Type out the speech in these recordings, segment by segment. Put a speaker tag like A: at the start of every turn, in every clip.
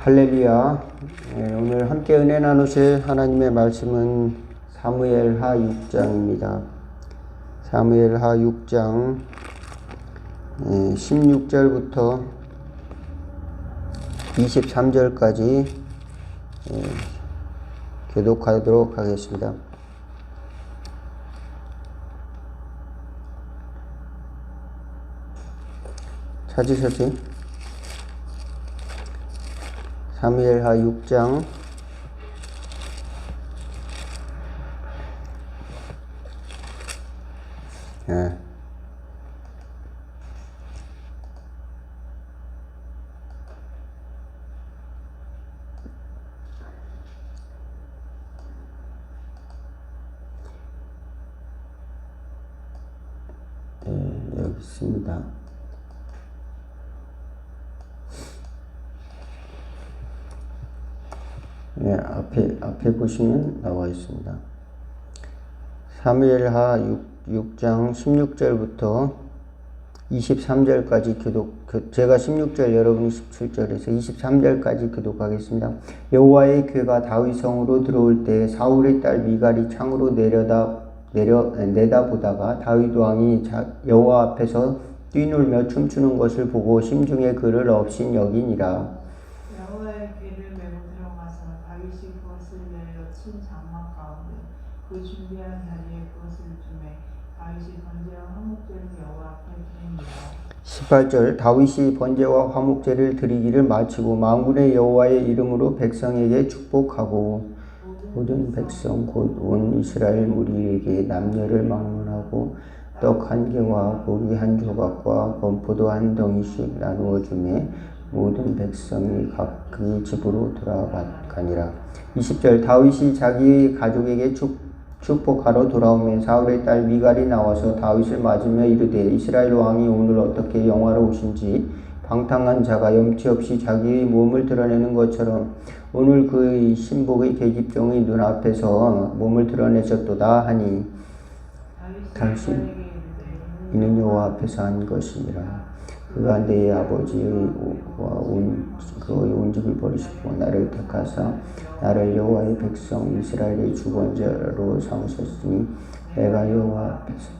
A: 할렐루야. 오늘 함께 은혜 나누실 하나님의 말씀은 사무엘하 6장입니다. 사무엘하 6장 16절부터 23절까지 교독하도록 하겠습니다. 찾으셨어요? 사무엘하 6장 여기 있습니다. 앞에 보시면 나와 있습니다. 사무엘하 6장 16절부터 23절까지 제가 16절 여러분이 17절에서 23절까지 교독하겠습니다. 여호와의 궤가 다윗 성으로 들어올 때 사울의 딸 미갈이 창으로 내다보다가 다윗 왕이 여호와 앞에서 뛰놀며 춤추는 것을 보고 심중에 그를 없인 여기니라.
B: 여호와의 궤를 메고 들어가서 다윗이 그것을 내려 친 장막 가운데 그 준비한 자리에 그것을 두매 다윗이 번제와 화목제를 여호와 앞에 드립니다.
A: 18절 다윗이 번제와 화목제를 드리기를 마치고 만군의 여호와의 이름으로 백성에게 축복하고 모든 백성 곧 온 이스라엘 무리에게 남녀를 막론하고 떡 한 개와 고기 한 조각과 건포도 한 덩이씩 나누어 주매 모든 백성이 각기 집으로 돌아가니라. 20절 다윗이 자기 가족에게 축복하러 돌아오며 사울의 딸 미갈이 나와서 다윗을 맞으며 이르되 이스라엘 왕이 오늘 어떻게 영화로우신지 방탕한 자가 염치 없이 자기의 몸을 드러내는 것처럼 오늘 그의 신복의 계집종의 눈앞에서 몸을 드러내셨도다 하니 다윗이 이는 여호와 앞에서 한 것이니라. 그가 내 아버지의 그의 온 집을 버리시고 나를 택하사 나를 여호와의 백성 이스라엘의 주권자로 삼으셨으니 내가 여호와 앞에서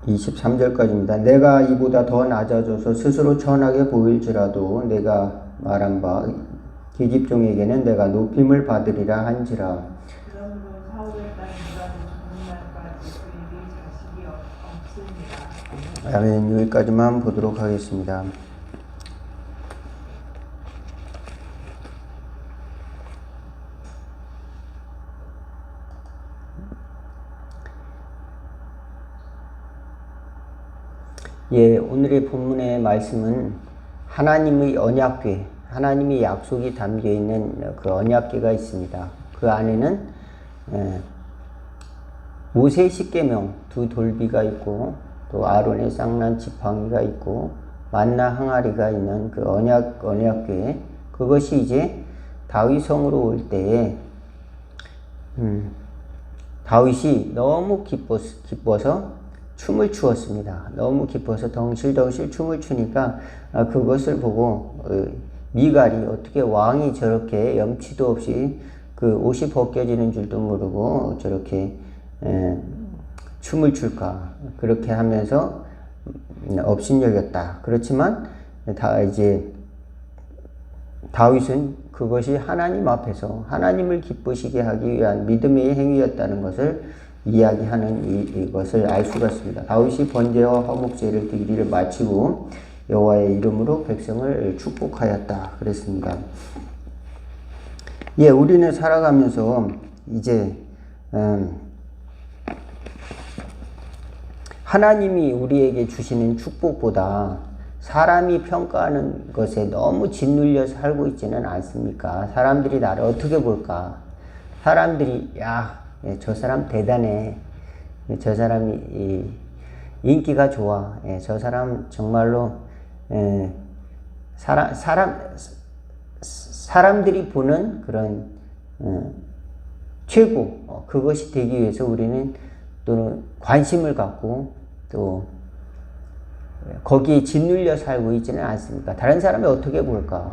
A: 23절까지입니다. 내가 이보다 더 낮아져서 스스로 천하게 보일지라도 내가 말한 바 계집종에게는 내가 높임을 받으리라 한지라.
B: 그러므로 사울의 딸 미갈이 죽는 날까지 그에게 자식이 없습니다.
A: 아멘. 여기까지만 보도록 하겠습니다. 오늘의 본문의 말씀은 하나님의 언약궤, 하나님의 약속이 담겨있는 그 언약궤가 있습니다. 그 안에는 모세의 십계명 두 돌비가 있고 또 아론의 쌍난 지팡이가 있고 만나 항아리가 있는 그 언약궤, 그것이 이제 다윗 성으로 올 때에 다윗이 너무 기뻐서 춤을 추었습니다. 너무 기뻐서 덩실덩실 춤을 추니까 그것을 보고 미갈이 어떻게 왕이 저렇게 염치도 없이 그 옷이 벗겨지는 줄도 모르고 저렇게 춤을 출까, 그렇게 하면서 업신여겼다. 그렇지만 다윗은 그것이 하나님 앞에서 하나님을 기쁘시게 하기 위한 믿음의 행위였다는 것을 이야기하는 이것을 알 수가 있습니다. 다윗이 번제와 화목제를 드리기를 마치고 여호와의 이름으로 백성을 축복하였다 그랬습니다. 우리는 살아가면서 이제 하나님이 우리에게 주시는 축복보다 사람이 평가하는 것에 너무 짓눌려 살고 있지는 않습니까? 사람들이 나를 어떻게 볼까? 사람들이 저 사람 대단해. 저 사람이 인기가 좋아. 저 사람 정말로 사람들이 보는 그런 최고, 그것이 되기 위해서 우리는 또는 관심을 갖고 또 거기에 짓눌려 살고 있지는 않습니까? 다른 사람이 어떻게 볼까?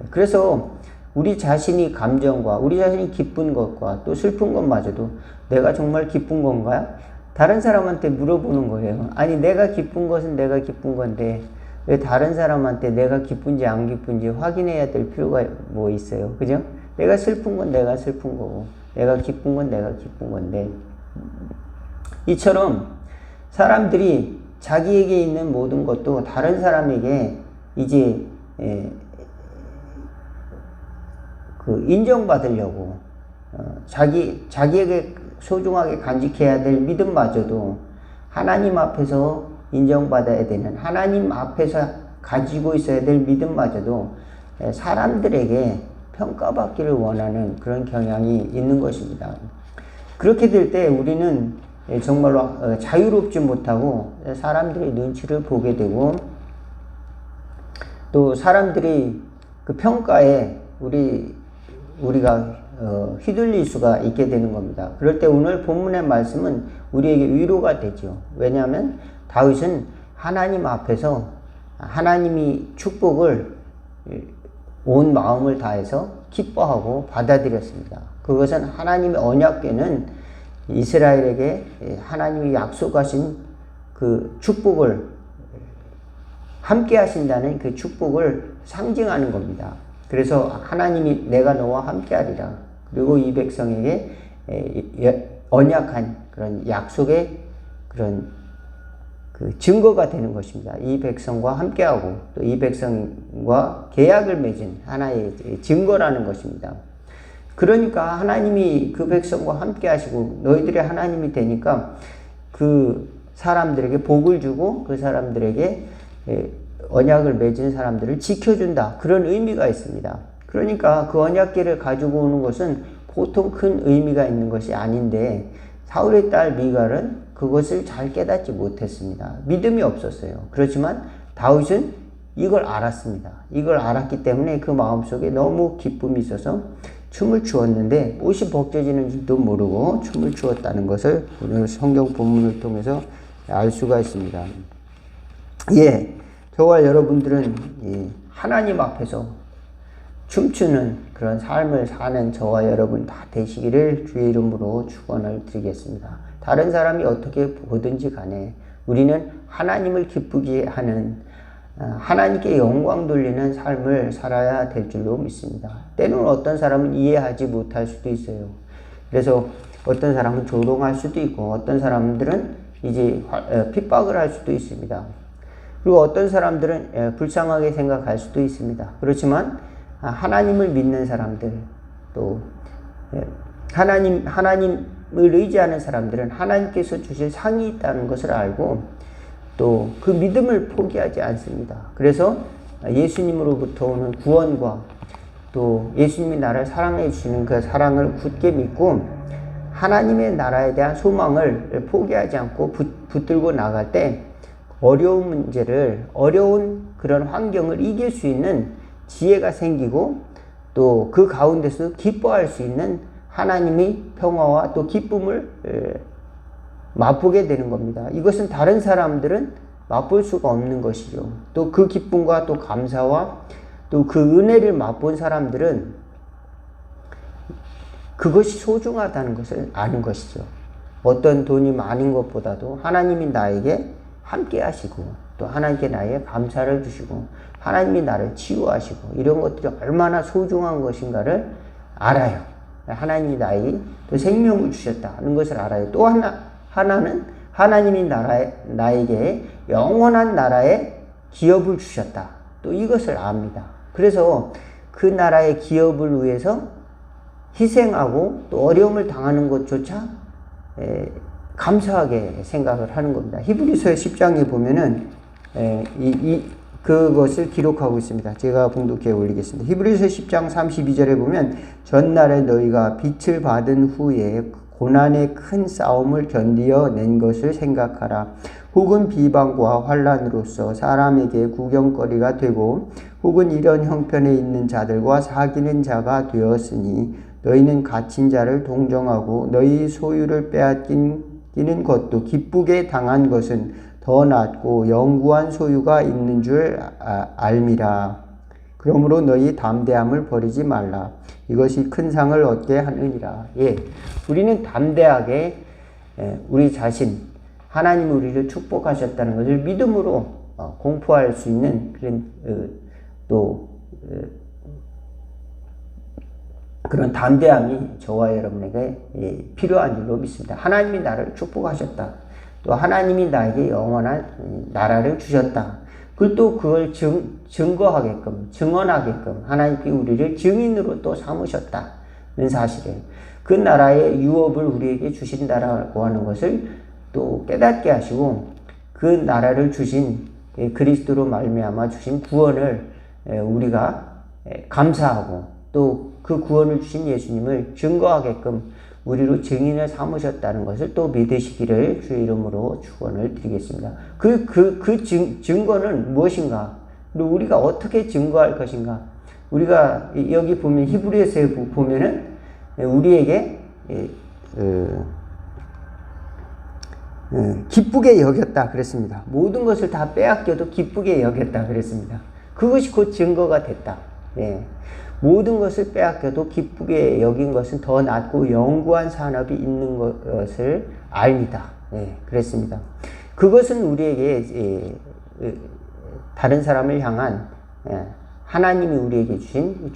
A: 그래서 우리 자신이 감정과 우리 자신이 기쁜 것과 또 슬픈 것마저도 내가 정말 기쁜 건가요? 다른 사람한테 물어보는 거예요. 아니, 내가 기쁜 것은 내가 기쁜 건데 왜 다른 사람한테 내가 기쁜지 안 기쁜지 확인해야 될 필요가 뭐 있어요? 그죠? 내가 슬픈 건 내가 슬픈 거고 내가 기쁜 건 내가 기쁜 건데, 이처럼 사람들이 자기에게 있는 모든 것도 다른 사람에게 이제 인정받으려고 자기에게 소중하게 간직해야 될 믿음마저도 하나님 앞에서 인정받아야 되는, 하나님 앞에서 가지고 있어야 될 믿음마저도 사람들에게 평가받기를 원하는 그런 경향이 있는 것입니다. 그렇게 될 때 우리는 정말로 자유롭지 못하고 사람들의 눈치를 보게 되고 또 사람들이 그 평가에 우리가 휘둘릴 수가 있게 되는 겁니다. 그럴 때 오늘 본문의 말씀은 우리에게 위로가 되죠. 왜냐하면 다윗은 하나님 앞에서 하나님이 축복을 온 마음을 다해서 기뻐하고 받아들였습니다. 그것은 하나님의 언약궤는 이스라엘에게 하나님이 약속하신 그 축복을 함께 하신다는 그 축복을 상징하는 겁니다. 그래서 하나님이 내가 너와 함께 하리라. 그리고 이 백성에게 언약한 그런 약속의 그런 그 증거가 되는 것입니다. 이 백성과 함께하고 또 이 백성과 계약을 맺은 하나의 증거라는 것입니다. 그러니까 하나님이 그 백성과 함께 하시고 너희들의 하나님이 되니까 그 사람들에게 복을 주고 그 사람들에게 언약을 맺은 사람들을 지켜준다. 그런 의미가 있습니다. 그러니까 그 언약궤를 가지고 오는 것은 보통 큰 의미가 있는 것이 아닌데 사울의 딸 미갈은 그것을 잘 깨닫지 못했습니다. 믿음이 없었어요. 그렇지만 다윗은 이걸 알았습니다. 이걸 알았기 때문에 그 마음속에 너무 기쁨이 있어서 춤을 추었는데 옷이 벗겨지는 줄도 모르고 춤을 추었다는 것을 오늘 성경 본문을 통해서 알 수가 있습니다. 저와 여러분들은 하나님 앞에서 춤추는 그런 삶을 사는 저와 여러분 다 되시기를 주의 이름으로 축원을 드리겠습니다. 다른 사람이 어떻게 보든지 간에 우리는 하나님을 기쁘게 하는, 하나님께 영광 돌리는 삶을 살아야 될 줄로 믿습니다. 때로는 어떤 사람은 이해하지 못할 수도 있어요. 그래서 어떤 사람은 조롱할 수도 있고 어떤 사람들은 이제 핍박을 할 수도 있습니다. 그리고 어떤 사람들은 불쌍하게 생각할 수도 있습니다. 그렇지만 하나님을 믿는 사람들, 또 하나님을 의지하는 사람들은 하나님께서 주실 상이 있다는 것을 알고 또 그 믿음을 포기하지 않습니다. 그래서 예수님으로부터 오는 구원과 또 예수님이 나를 사랑해 주시는 그 사랑을 굳게 믿고 하나님의 나라에 대한 소망을 포기하지 않고 붙들고 나갈 때 어려운 문제를, 어려운 그런 환경을 이길 수 있는 지혜가 생기고 또 그 가운데서 기뻐할 수 있는 하나님의 평화와 또 기쁨을 맛보게 되는 겁니다. 이것은 다른 사람들은 맛볼 수가 없는 것이죠. 또 그 기쁨과 또 감사와 또 그 은혜를 맛본 사람들은 그것이 소중하다는 것을 아는 것이죠. 어떤 돈이 많은 것보다도 하나님이 나에게 함께 하시고 또 하나님께 나에게 감사를 주시고 하나님이 나를 치유하시고 이런 것들이 얼마나 소중한 것인가를 알아요. 하나님이 나에게 또 생명을 주셨다는 것을 알아요. 또 하나는 하나님이 나에게 영원한 나라의 기업을 주셨다. 또 이것을 압니다. 그래서 그 나라의 기업을 위해서 희생하고 또 어려움을 당하는 것조차 감사하게 생각을 하는 겁니다. 히브리서의 10장에 보면은 그것을 기록하고 있습니다. 제가 봉독해 올리겠습니다. 히브리서 10장 32절에 보면 전날에 너희가 빛을 받은 후에 고난의 큰 싸움을 견디어 낸 것을 생각하라. 혹은 비방과 환난으로서 사람에게 구경거리가 되고 혹은 이런 형편에 있는 자들과 사귀는 자가 되었으니 너희는 갇힌 자를 동정하고 너희 소유를 빼앗기는 것도 기쁘게 당한 것은 더 낫고 영구한 소유가 있는 줄 알미라. 그러므로 너희 담대함을 버리지 말라. 이것이 큰 상을 얻게 하느니라. 예, 우리는 담대하게 우리 자신, 하나님이 우리를 축복하셨다는 것을 믿음으로 공포할 수 있는 그런 그런 담대함이 저와 여러분에게 필요한 줄로 믿습니다. 하나님이 나를 축복하셨다. 또 하나님이 나에게 영원한 나라를 주셨다. 그걸 증거하게끔, 증언하게끔 하나님께 우리를 증인으로 또 삼으셨다는 사실에 그 나라의 유업을 우리에게 주신다라고 하는 것을 또 깨닫게 하시고 그 나라를 주신 그리스도로 말미암아 주신 구원을 우리가 감사하고 또 그 구원을 주신 예수님을 증거하게끔 우리로 증인을 삼으셨다는 것을 또 믿으시기를 주의 이름으로 축원을 드리겠습니다. 증거는 무엇인가? 그리고 우리가 어떻게 증거할 것인가? 우리가 여기 보면 히브리서에 보면은 우리에게 기쁘게 여겼다 그랬습니다. 모든 것을 다 빼앗겨도 기쁘게 여겼다 그랬습니다. 그것이 곧 증거가 됐다. 예. 모든 것을 빼앗겨도 기쁘게 여긴 것은 더 낫고 영구한 산업이 있는 것을 알미다. 예, 그랬습니다. 그것은 우리에게 다른 사람을 향한 하나님이 우리에게 주신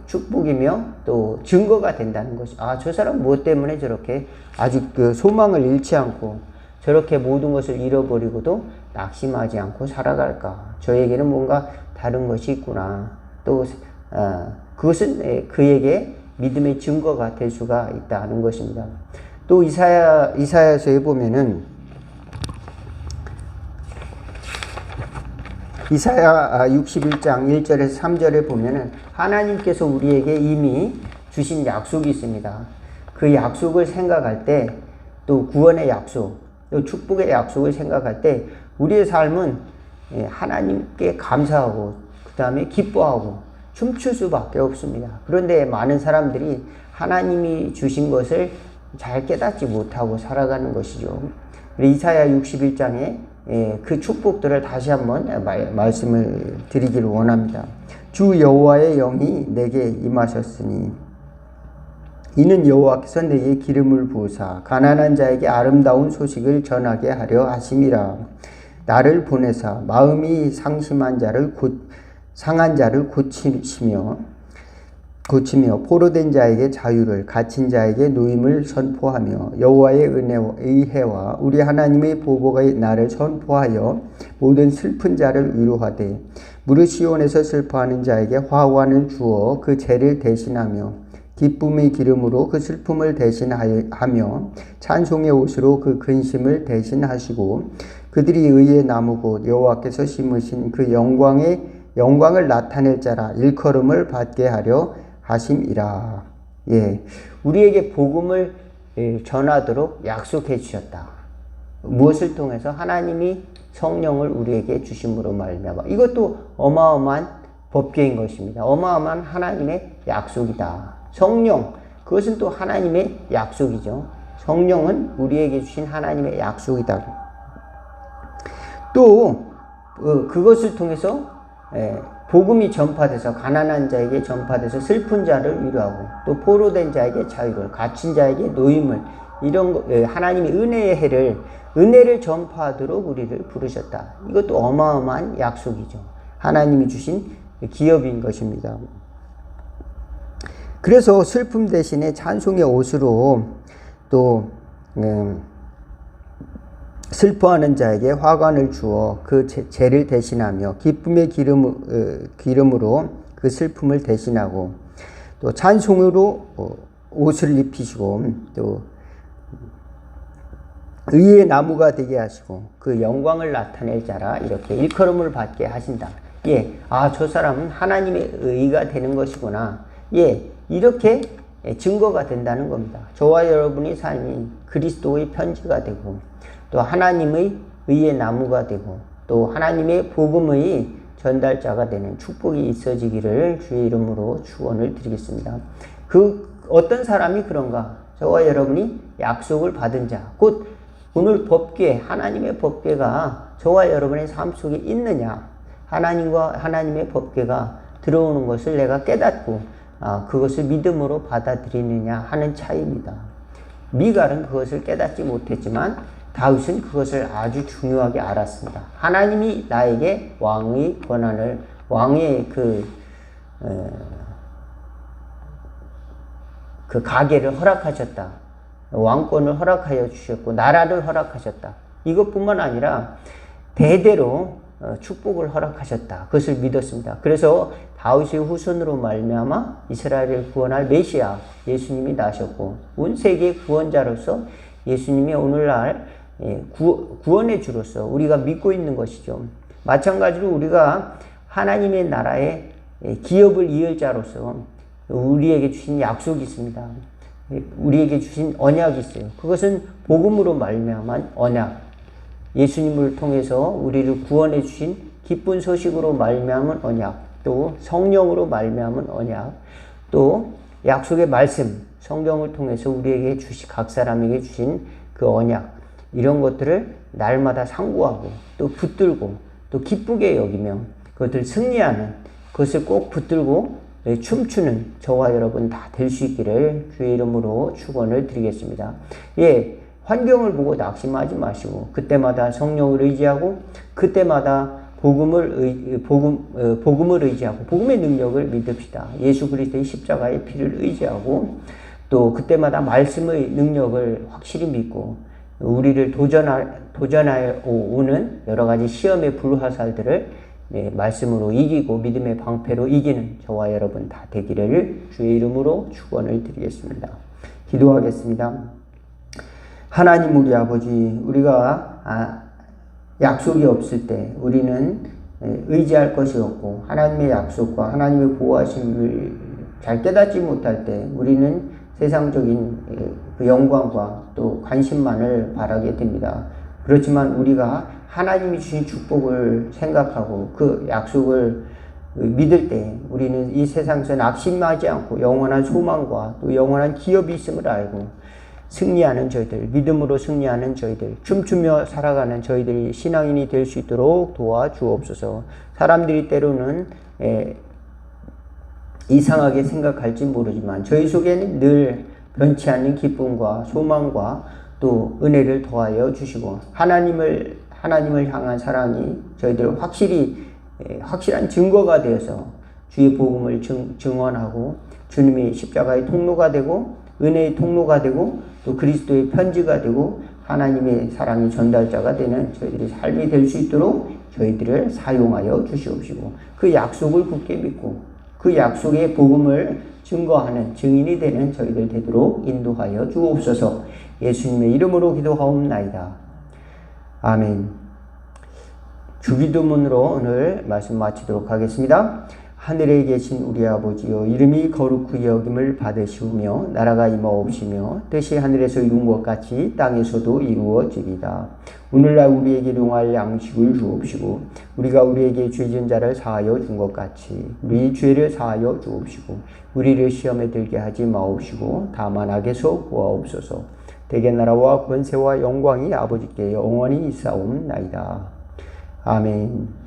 A: 축복이며 또 증거가 된다는 것이, 저 사람 무엇 때문에 저렇게 아직 그 소망을 잃지 않고 저렇게 모든 것을 잃어버리고도 낙심하지 않고 살아갈까? 저에게는 뭔가 다른 것이 있구나. 또 그것은 그에게 믿음의 증거가 될 수가 있다는 것입니다. 또 이사야서에 보면은 이사야 61장 1절에서 3절에 보면은 하나님께서 우리에게 이미 주신 약속이 있습니다. 그 약속을 생각할 때, 또 구원의 약속, 또 축복의 약속을 생각할 때 우리의 삶은 하나님께 감사하고 그 다음에 기뻐하고 춤출 수밖에 없습니다. 그런데 많은 사람들이 하나님이 주신 것을 잘 깨닫지 못하고 살아가는 것이죠. 이사야 61장에 그 축복들을 다시 한번 말씀을 드리기를 원합니다. 주 여호와의 영이 내게 임하셨으니 이는 여호와께서 내게 기름을 부으사 가난한 자에게 아름다운 소식을 전하게 하려 하심이라. 나를 보내사 마음이 상한 자를 고치며 포로된 자에게 자유를, 갇힌 자에게 노임을 선포하며 여호와의 의회와 우리 하나님의 보복의 날을 선포하여 모든 슬픈 자를 위로하되 무릇 시온에서 슬퍼하는 자에게 화환을 주어 그 죄를 대신하며 기쁨의 기름으로 그 슬픔을 대신하며 찬송의 옷으로 그 근심을 대신하시고 그들이 의의 나무 곧 여호와께서 심으신 그 영광을 나타낼 자라 일컬음을 받게 하려 하심이라. 예, 우리에게 복음을 전하도록 약속해 주셨다. 무엇을 통해서? 하나님이 성령을 우리에게 주심으로 말미암아. 이것도 어마어마한 법궤인 것입니다. 어마어마한 하나님의 약속이다. 성령, 그것은 또 하나님의 약속이죠. 성령은 우리에게 주신 하나님의 약속이다. 또 그것을 통해서 복음이 전파돼서 가난한 자에게 전파돼서 슬픈 자를 위로하고 또 포로된 자에게 자유를, 갇힌 자에게 노임을, 이런 하나님의 은혜의 은혜를 전파하도록 우리를 부르셨다. 이것도 어마어마한 약속이죠. 하나님이 주신 기업인 것입니다. 그래서 슬픔 대신에 찬송의 옷으로 또 슬퍼하는 자에게 화관을 주어 그 죄를 대신하며 기쁨의 기름으로 그 슬픔을 대신하고 또 찬송으로 옷을 입히시고 또 의의 나무가 되게 하시고 그 영광을 나타낼 자라 이렇게 일컬음을 받게 하신다. 예, 저 사람은 하나님의 의가 되는 것이구나. 예, 이렇게 증거가 된다는 겁니다. 저와 여러분의 삶이 그리스도의 편지가 되고 또 하나님의 의의 나무가 되고 또 하나님의 복음의 전달자가 되는 축복이 있어지기를 주의 이름으로 축원을 드리겠습니다. 어떤 사람이 그런가? 저와 여러분이 약속을 받은 자, 곧 오늘 법궤, 하나님의 법궤가 저와 여러분의 삶 속에 있느냐? 하나님과 하나님의 법궤가 들어오는 것을 내가 깨닫고 그것을 믿음으로 받아들이느냐 하는 차이입니다. 미갈은 그것을 깨닫지 못했지만 다윗은 그것을 아주 중요하게 알았습니다. 하나님이 나에게 왕의 권한을, 왕의 그 가계를 허락하셨다. 왕권을 허락하여 주셨고 나라를 허락하셨다. 이것뿐만 아니라 대대로 축복을 허락하셨다. 그것을 믿었습니다. 그래서 다윗의 후손으로 말미암아 이스라엘을 구원할 메시아 예수님이 나셨고 온 세계의 구원자로서 예수님이 오늘날 구원의 주로서 우리가 믿고 있는 것이죠. 마찬가지로 우리가 하나님의 나라의 기업을 이을 자로서 우리에게 주신 약속이 있습니다. 우리에게 주신 언약이 있어요. 그것은 복음으로 말미암은 언약, 예수님을 통해서 우리를 구원해 주신 기쁜 소식으로 말미암은 언약, 또 성령으로 말미암은 언약, 또 약속의 말씀, 성경을 통해서 우리에게 각 사람에게 주신 그 언약, 이런 것들을 날마다 상고하고 또 붙들고 또 기쁘게 여기며 그것을 승리하는, 그것을 꼭 붙들고 춤추는 저와 여러분 다 될 수 있기를 주의 이름으로 축원을 드리겠습니다. 환경을 보고 낙심하지 마시고 그때마다 성령을 의지하고 그때마다 복음을 의지하고 복음의 능력을 믿읍시다. 예수 그리스도의 십자가의 피를 의지하고 또 그때마다 말씀의 능력을 확실히 믿고 우리를 도전하여 오는 여러 가지 시험의 불화살들을 말씀으로 이기고 믿음의 방패로 이기는 저와 여러분 다 되기를 주의 이름으로 축원을 드리겠습니다. 기도하겠습니다. 하나님 우리 아버지, 우리가 약속이 없을 때 우리는 의지할 것이 없고 하나님의 약속과 하나님의 보호하심을 잘 깨닫지 못할 때 우리는 세상적인 그 영광과 또 관심만을 바라게 됩니다. 그렇지만 우리가 하나님이 주신 축복을 생각하고 그 약속을 믿을 때 우리는 이 세상에서 낙심하지 않고 영원한 소망과 또 영원한 기업이 있음을 알고 승리하는 저희들, 믿음으로 승리하는 저희들, 춤추며 살아가는 저희들이 신앙인이 될 수 있도록 도와주옵소서. 사람들이 때로는 이상하게 생각할지 모르지만 저희 속에는 늘 변치 않는 기쁨과 소망과 또 은혜를 더하여 주시고 하나님을 향한 사랑이 저희들 확실한 증거가 되어서 주의 복음을 증언하고 주님의 십자가의 통로가 되고 은혜의 통로가 되고 또 그리스도의 편지가 되고 하나님의 사랑의 전달자가 되는 저희들의 삶이 될 수 있도록 저희들을 사용하여 주시옵시고 그 약속을 굳게 믿고 그 약속의 복음을 증거하는 증인이 되는 저희들 되도록 인도하여 주옵소서. 예수님의 이름으로 기도하옵나이다. 아멘. 주기도문으로 오늘 말씀 마치도록 하겠습니다. 하늘에 계신 우리 아버지여, 이름이 거룩히 여김을 받으시오며 나라가 임하옵시며 뜻이 하늘에서 이룬 것 같이 땅에서도 이루어지리다. 오늘날 우리에게 용할 양식을 주옵시고 우리가 우리에게 죄 지은 자를 사하여 준 것 같이 우리 죄를 사하여 주옵시고 우리를 시험에 들게 하지 마옵시고 다만 악에서 구하옵소서. 대개 나라와 권세와 영광이 아버지께 영원히 있사옵나이다. 아멘.